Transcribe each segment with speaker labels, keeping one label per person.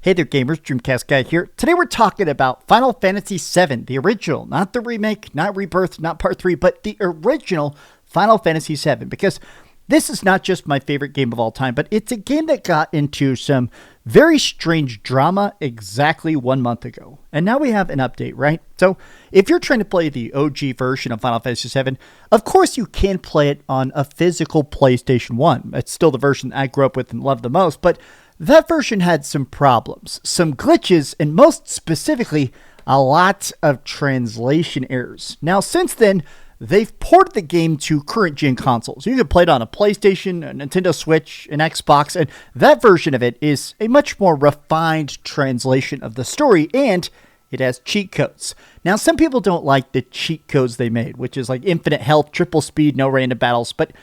Speaker 1: Hey there gamers, DreamcastGuy here. Today we're talking about Final Fantasy VII, the original, not the remake, not Rebirth, not Part 3, but the original Final Fantasy VII, because this is not just my favorite game of all time, but it's a game that got into some very strange drama exactly 1 month ago. And now we have an update, right? So if you're trying to play the OG version of Final Fantasy VII, of course you can play it on a physical PlayStation 1. It's still the version I grew up with and loved the most, but that version had some problems, some glitches, and most specifically, a lot of translation errors. Now, since then, they've ported the game to current-gen consoles. You can play it on a PlayStation, a Nintendo Switch, an Xbox, and that version of it is a much more refined translation of the story, and it has cheat codes. Now, some people don't like the cheat codes they made, which is like infinite health, triple speed, no random battles, but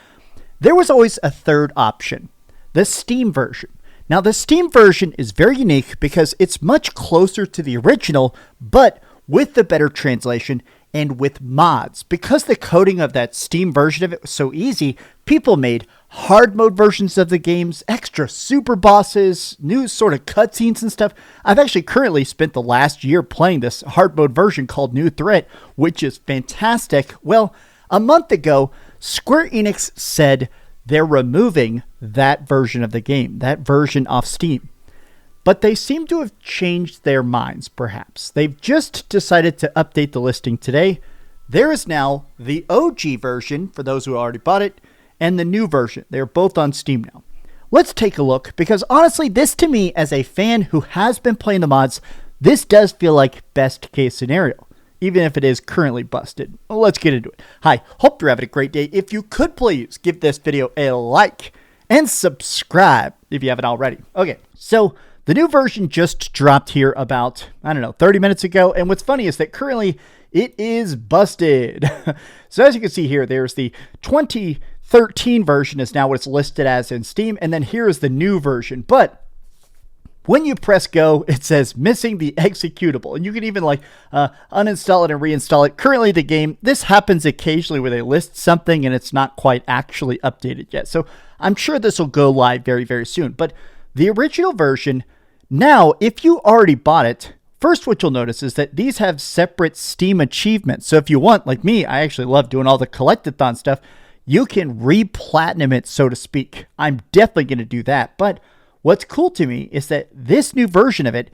Speaker 1: there was always a third option, the Steam version. Now, the Steam version is very unique because it's much closer to the original, but with the better translation and with mods. Because the coding of that Steam version of it was so easy, people made hard mode versions of the games, extra super bosses, new sort of cutscenes and stuff. I've actually currently spent the last year playing this hard mode version called New Threat, which is fantastic. Well, a month ago, Square Enix said they're removing that version of the game, that version off Steam. But they seem to have changed their minds, perhaps. They've just decided to update the listing today. There is now the OG version, for those who already bought it, and the new version. They're both on Steam now. Let's take a look, because honestly, this to me, as a fan who has been playing the mods, this does feel like best case scenario, even if it is currently busted. Well, let's get into it. Hi, hope you're having a great day. If you could please give this video a like and subscribe if you haven't already. Okay, so the new version just dropped here about, 30 minutes ago. And what's funny is that currently it is busted. So as you can see here, there's the 2013 version is now what it's listed as in Steam. And then here is the new version. But when you press go, it says missing the executable. And you can even uninstall it and reinstall it. Currently the game, this happens occasionally where they list something and it's not quite actually updated yet. So I'm sure this will go live very, very soon. But the original version, now, if you already bought it, first what you'll notice is that these have separate Steam achievements. So if you want, like me, I actually love doing all the collectathon stuff, you can re-platinum it, so to speak. I'm definitely going to do that. But what's cool to me is that this new version of it,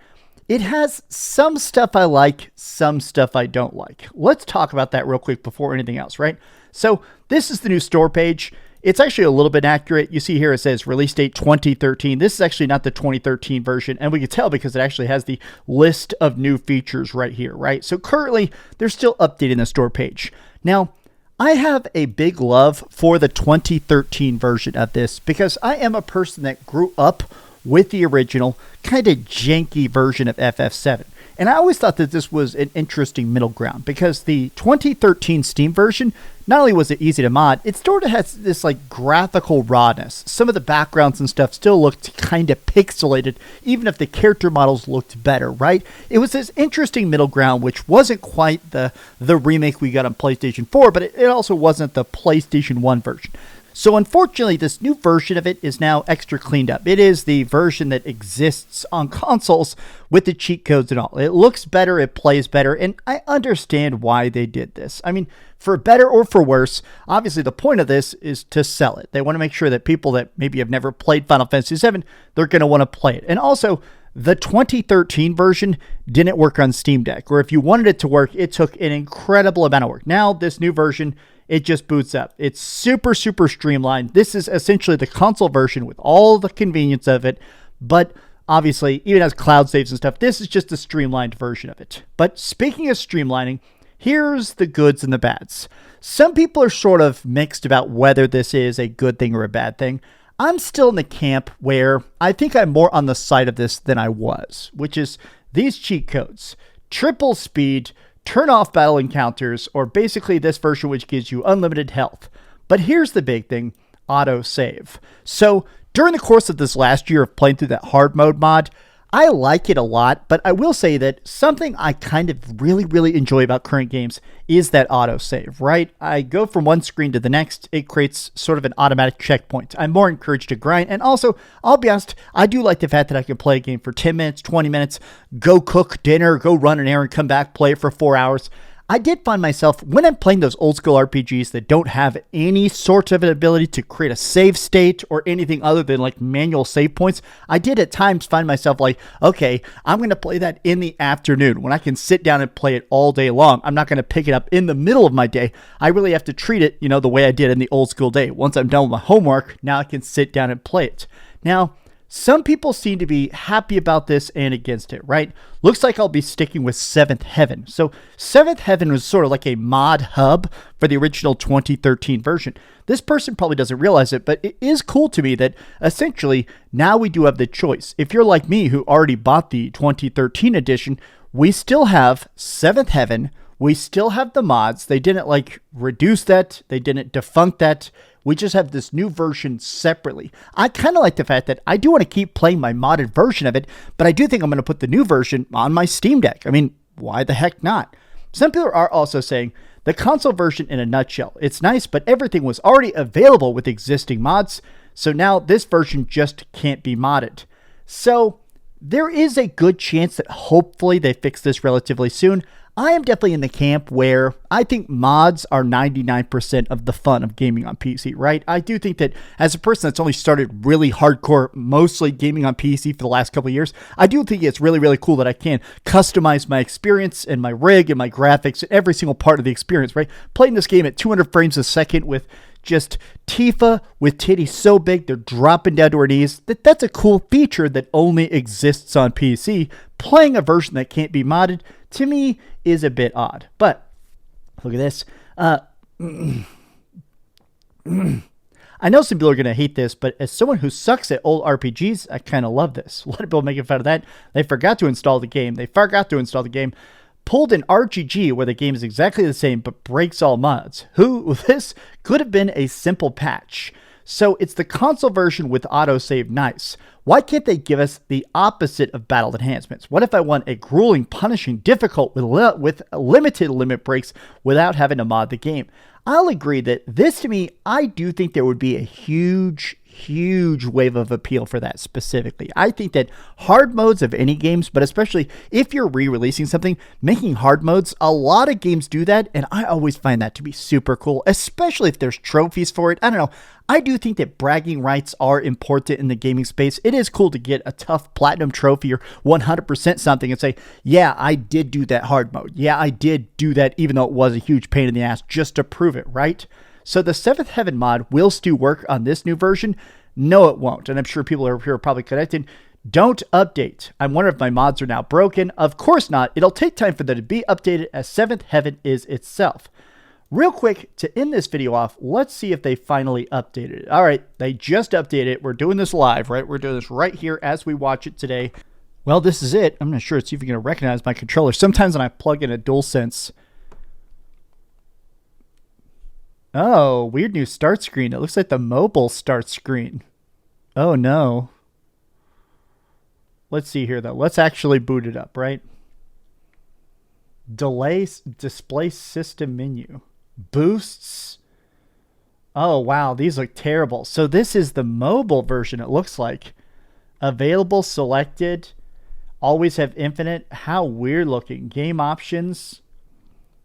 Speaker 1: it has some stuff I like, some stuff I don't like. Let's talk about that real quick before anything else, right? So this is the new store page. It's actually a little bit accurate. You see here it says release date 2013. This is actually not the 2013 version, and we can tell because it actually has the list of new features right here, right? So currently, they're still updating the store page. Now, I have a big love for the 2013 version of this because I am a person that grew up with the original kind of janky version of FF7. And I always thought that this was an interesting middle ground because the 2013 Steam version, not only was it easy to mod, it sort of has this graphical rawness. Some of the backgrounds and stuff still looked kind of pixelated, even if the character models looked better, right? It was this interesting middle ground, which wasn't quite the remake we got on PlayStation 4, but it also wasn't the PlayStation 1 version. So unfortunately, this new version of it is now extra cleaned up. It is the version that exists on consoles with the cheat codes and all. It looks better, it plays better, and I understand why they did this. I mean, for better or for worse, obviously the point of this is to sell it. They want to make sure that people that maybe have never played Final Fantasy VII, they're going to want to play it. And also, the 2013 version didn't work on Steam Deck, or if you wanted it to work, it took an incredible amount of work. Now, this new version, it just boots up. It's super, super streamlined. This is essentially the console version with all the convenience of it, but obviously, even has cloud saves and stuff, this is just a streamlined version of it. But speaking of streamlining, here's the goods and the bads. Some people are sort of mixed about whether this is a good thing or a bad thing. I'm still in the camp where I think I'm more on the side of this than I was, which is these cheat codes. Triple speed, turn off battle encounters, or basically this version which gives you unlimited health. But here's the big thing, autosave. So during the course of this last year of playing through that hard mode mod, I like it a lot, but I will say that something I kind of really enjoy about current games is that autosave, right? I go from one screen to the next. It creates sort of an automatic checkpoint. I'm more encouraged to grind. And also, I'll be honest, I do like the fact that I can play a game for 10 minutes, 20 minutes, go cook dinner, go run an errand, come back, play it for 4 hours. I did find myself, when I'm playing those old school RPGs that don't have any sort of an ability to create a save state or anything other than like manual save points, I did at times find myself like, okay, I'm going to play that in the afternoon when I can sit down and play it all day long. I'm not going to pick it up in the middle of my day. I really have to treat it, the way I did in the old school day. Once I'm done with my homework, now I can sit down and play it. Now, some people seem to be happy about this and against it, right? Looks like I'll be sticking with Seventh Heaven. So Seventh Heaven was sort of like a mod hub for the original 2013 version. This person probably doesn't realize it, but it is cool to me that essentially now we do have the choice. If you're like me who already bought the 2013 edition, we still have Seventh Heaven. We still have the mods. They didn't reduce that. They didn't defunct that. We just have this new version separately. I kind of like the fact that I do want to keep playing my modded version of it, but I do think I'm going to put the new version on my Steam Deck. I mean, why the heck not? Some people are also saying the console version in a nutshell. It's nice, but everything was already available with existing mods, so now this version just can't be modded. So there is a good chance that hopefully they fix this relatively soon. I am definitely in the camp where I think mods are 99% of the fun of gaming on PC, right? I do think that as a person that's only started really hardcore, mostly gaming on PC for the last couple of years, I do think it's really cool that I can customize my experience and my rig and my graphics and every single part of the experience, right? Playing this game at 200 frames a second with just Tifa with titties so big they're dropping down to her knees. That's a cool feature that only exists on PC. Playing a version that can't be modded, to me, is a bit odd. But look at this. I know some people are going to hate this, but as someone who sucks at old RPGs, I kind of love this. A lot of people making fun of that. They forgot to install the game. Pulled an RGG where the game is exactly the same but breaks all mods. This could have been a simple patch. So it's the console version with autosave. Nice. Why can't they give us the opposite of battle enhancements? What if I want a grueling, punishing, difficult with limited limit breaks without having to mod the game? I'll agree that this, to me, I do think there would be a huge wave of appeal for that specifically. I think that hard modes of any games, but especially if you're re-releasing something, making hard modes, a lot of games do that, and I always find that to be super cool, especially if there's trophies for it. I don't know. I do think that bragging rights are important in the gaming space. It is cool to get a tough platinum trophy or 100% something and say, yeah, I did do that hard mode. Yeah, I did do that even though it was a huge pain in the ass just to prove it, right? So the Seventh Heaven mod will still work on this new version. No, it won't. And I'm sure people are probably connected. Don't update. I wonder if my mods are now broken. Of course not. It'll take time for them to be updated as Seventh Heaven is itself. Real quick, to end this video off, let's see if they finally updated it. All right, they just updated it. We're doing this live, right? We're doing this right here as we watch it today. Well, this is it. I'm not sure it's even going to recognize my controller. Sometimes when I plug in a DualSense... Oh, weird new start screen. It looks like the mobile start screen. Oh, no. Let's see here, though. Let's actually boot it up, right? Display system menu. Boosts. Oh, wow. These look terrible. So this is the mobile version, it looks like. Available, selected. Always have infinite. How weird looking. Game options.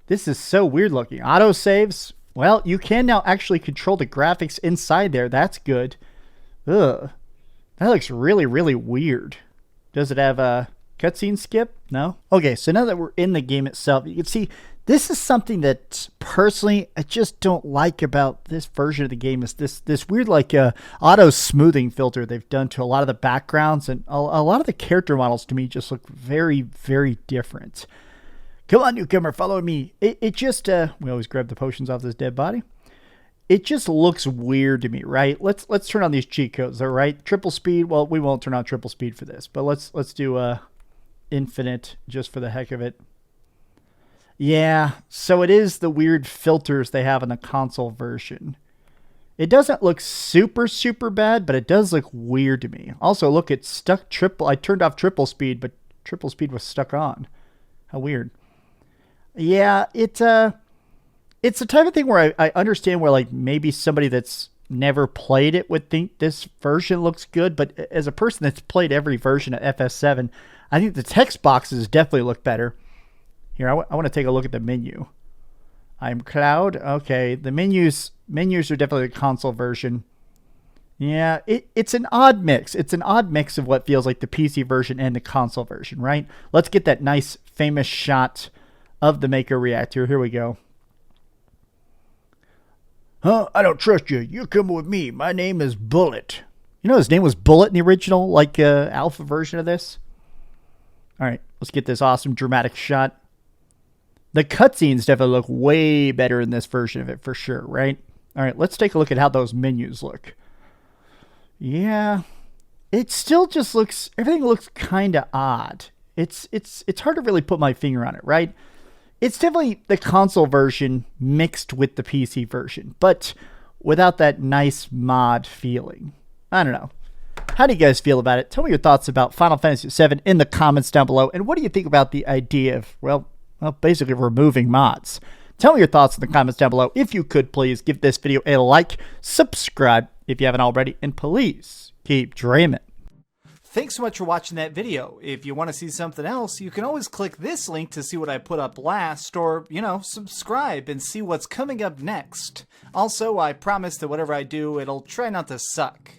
Speaker 1: This is so weird looking. Auto saves. Well, you can now actually control the graphics inside there. That's good. Ugh. That looks really weird. Does it have a cutscene skip? No? Okay, so now that we're in the game itself, you can see this is something that personally I just don't like about this version of the game is this weird auto smoothing filter they've done to a lot of the backgrounds, and a lot of the character models to me just look very different. Come on, newcomer, follow me. It just, we always grab the potions off this dead body. It just looks weird to me, right? Let's turn on these cheat codes, all right? Triple speed, well, we won't turn on triple speed for this, but let's do infinite just for the heck of it. Yeah, so it is the weird filters they have in the console version. It doesn't look super, super bad, but it does look weird to me. Also, look, it's stuck triple. I turned off triple speed, but triple speed was stuck on. How weird. Yeah, it's the type of thing where I understand where like maybe somebody that's never played it would think this version looks good, but as a person that's played every version of FS7, I think the text boxes definitely look better. Here, I want to take a look at the menu. I'm Cloud. Okay, the menus are definitely the console version. Yeah, it's an odd mix. It's an odd mix of what feels like the PC version and the console version, right? Let's get that nice famous shot of the Mako reactor. Here we go. Huh? I don't trust you. You're coming with me. My name is Bullet. You know his name was Bullet in the original, like alpha version of this? All right, let's get this awesome dramatic shot. The cutscenes definitely look way better in this version of it for sure, right? All right, let's take a look at how those menus look. Yeah, it still just looks, everything looks kind of odd. It's hard to really put my finger on it, right? It's definitely the console version mixed with the PC version, but without that nice mod feeling. I don't know. How do you guys feel about it? Tell me your thoughts about Final Fantasy VII in the comments down below. And what do you think about the idea of, well, basically removing mods? Tell me your thoughts in the comments down below. If you could, please give this video a like, subscribe if you haven't already, and please keep dreaming.
Speaker 2: Thanks so much for watching that video. If you want to see something else, you can always click this link to see what I put up last, or, subscribe and see what's coming up next. Also, I promise that whatever I do, it'll try not to suck.